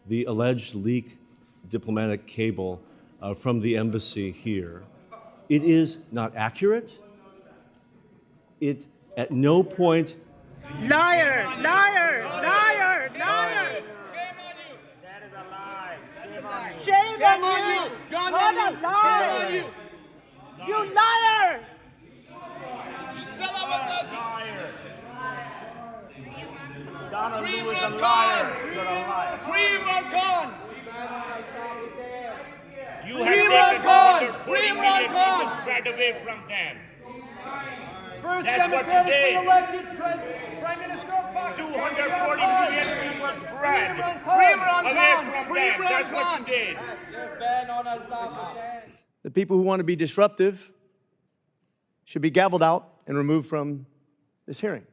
the alleged leak diplomatic cable from the embassy here. It is not accurate. It at no point. Liar! Liar! Liar! Liar! Shame on you! That is a lie. Shame on you! Shame What on a you! liar! Shame on you! You liar! You sell our country! Liar. Donald Free Lu is a Imran liar. Khan! You're a liar. Free Imran Khan! You Free have Imran taken Khan! 140 Free Imran million Khan! people spread away from them. First That's what you democratically did. elected Prime Minister of Pakistan. 240 million people spread Free Imran away Khan! from Free them. Imran That's what Khan! you did. The people who want to be disruptive should be gavelled out and removed from this hearing.